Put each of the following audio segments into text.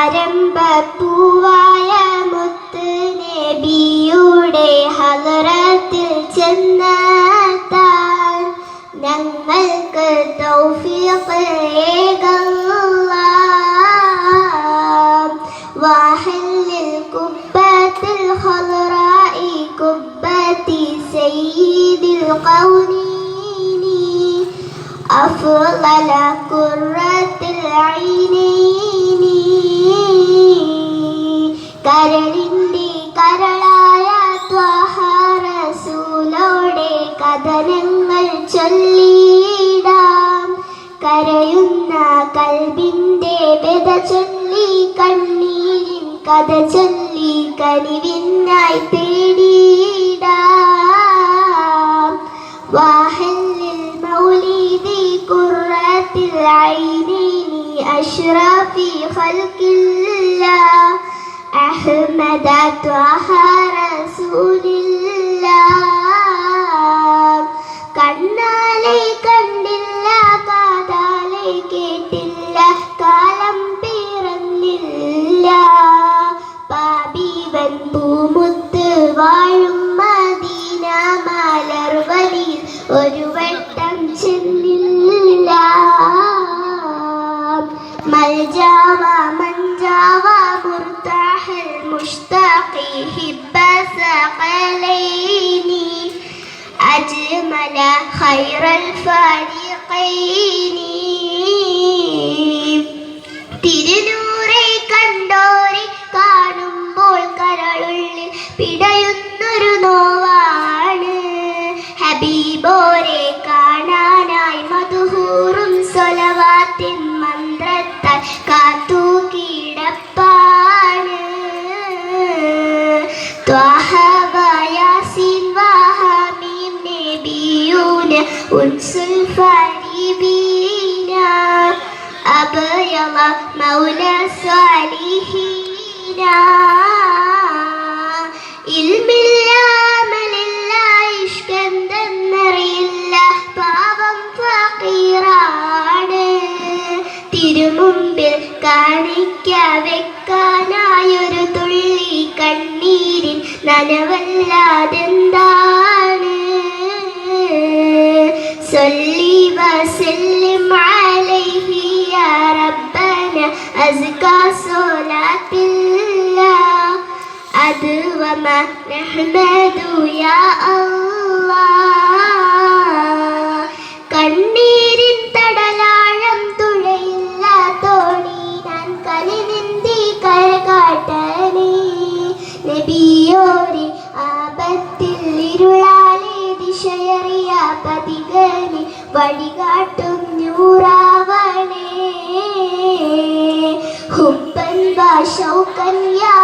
ആരംഭപ്പൂവായ മുത്ത് നബിയുടെ ഹളറത്തിൽ ചെന്നെത്താൻ ഞങ്ങൾക്ക് തൗഫീഖ് ഏകല്ലാഹ്. വഹല്ലിൽ കുബ്ബത്തിൽ ഖളറാഇ കുബ്ബത്തി സയ്യിദിൽ ഖൗനൈനി അഫ്ളല ഖുർറത്തിൽ ഐനൈനി. കരളിൻ്റെ കരളായ ത്വാഹ റസൂലോടെ കഥനങ്ങൾ ചൊല്ലിടാം. കരയുന്ന കൽബിൻ്റെ വ്യഥ ചൊല്ലി കണ്ണീരിൻ കഥ ചൊല്ലി കനിവിനായി തേടിടാം. വഹല്ലിൽ മൗലിദി ഖുർറത്തിൽ ഐനൈനി അഷ്റഫി ഖൽഖില്ലാഹ് അഹ്മദ ത്വാഹ റസൂലില്ലാഹ്. കണ്ണാലെ കണ്ടില്ല കാതാലെ കേട്ടില്ല കാലം പിറന്നില്ല പാപിവൻ പൂമുത്ത് വാഴും മദീന മലർവനിയിൽ ഒരു വട്ടം ചെന്നില്ല. മൽജാവ മൻജാവ മുർതാഹൽ മുഷ്താഖി ഹിബ്ബ സഖലൈനി അജ്മല ഖൈറൽ ഫരീഖൈനി. തിരുനൂറെ കണ്ടോരെ കാണുമ്പോൾ കരളുള്ളിൽ പിടയുന്നൊരു നോവാണ്. ഹബീബോരെ കാണാനായി മധുഹൂറും സ്വലവാത്തിൻ മന്ത്രത്താൽ കാത്തു കിടപ്പാണ്. ത്വാഹ വയാസീൻ വഹാമീം നബിയൂന ഉൻസുൽ ഫരീബീന അബയള മൗല സ്വാലിഹീന. ഇൽമില്ല അമലില്ല ഇഷ്കെന്തെന്നറിയില്ല പാവം ഫഖീറാണ്. തിരുമുമ്പിൽ കാണിക്ക വെക്കാനായൊരു തുള്ളി കണ്ണീരിൻ നനവല്ലാതെന്താണ്. സല്ലി വസല്ലിം അലൈഹി യാ റബ്ബന അസ്കാ സ്വലാത്തില്ലാഹ് അദ്വമ നഹ്മദു യാ അല്ലാഹ്. കണ്ണീരിൻ തടലാഴം തുഴയില്ല തോണി ഞാൻ കലിനിന്തി കരകാട്ടനേ. നബിയോരെ ആപത്തിൽ ഇരുളാലെ ദിശയറിയ പതികനെ വഴികാട്ടും നൂറാവണേ. ഹുബ്ബൻ വശൗകൻ യാ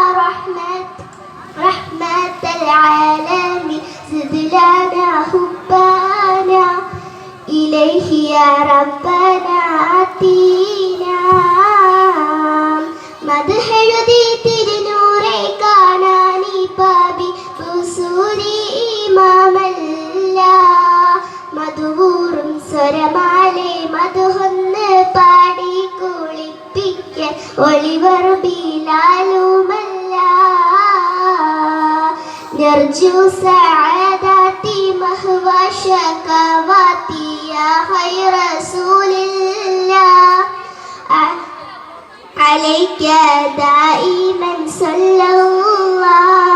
റഹ്മത്തൽ ആലമീൻ സിദ് ലനാ ഹുബ്ബനാ ഇലൈഹി യാ റബ്ബനാ ആതീനാ. മദ്ഹെഴുതി തിരുനൂറെ കാണാനീ പാപി ബുസൂരി ഇമാമല്ല. മധുവൂറും സ്വരമാലെ മധുഹൊന്ന് പാടി കുളിപ്പിക്കാൻ ഒളിവർ ബിലാലുമല്ല. നർജു സഅദാതി മഹ്വാ ശകവാതി യാ ഖൈറ റസൂലില്ലാഹ് അലൈക ദായിമൻ സല്ലല്ലാഹ്.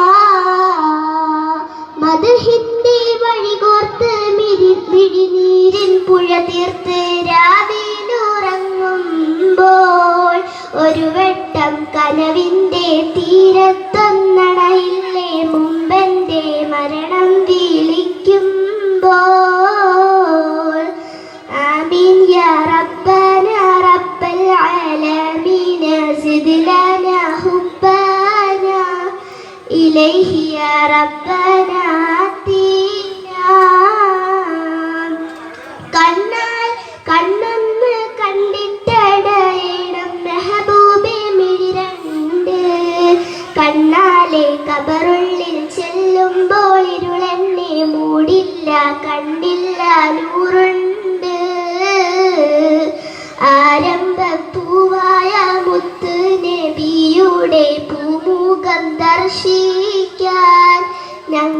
മദ്ഹിന്റെ വഴികോർത്ത് മിഴിനീരിൻ പുഴ തീർത്ത് രാവിലുറങ്ങുമ്പോൾ ഒരു വട്ടം കനവിൻ്റെ തീരത്തൊന്നണയില്ലേ മുമ്പെൻ്റെ മരണം വിളിക്കുമ്പോൾ. ആമീൻ യാ റബ്ബന റബ്ബൽ ആലമീൻ സിദ് ലനാ ഹുബ്ബന ഇലൈഹി യാ റബ്ബന ആതീനാ. കണ്ണാൽ കണ്ണൊന്ന് കണ്ടിട്ടടയണം മെഹബൂബെ മിഴിരണ്ട്. കണ്ണാലെ കബറുള്ളിൽ ചെല്ലുമ്പോൾ ഇരുളെന്നെ മൂടില്ല കണ്ടില്ല നൂറുണ്ട്. ആരംഭപ്പൂവായ മുത്ത് നബി മുഖം ദർശിക്കാൻ ഞങ്ങൾ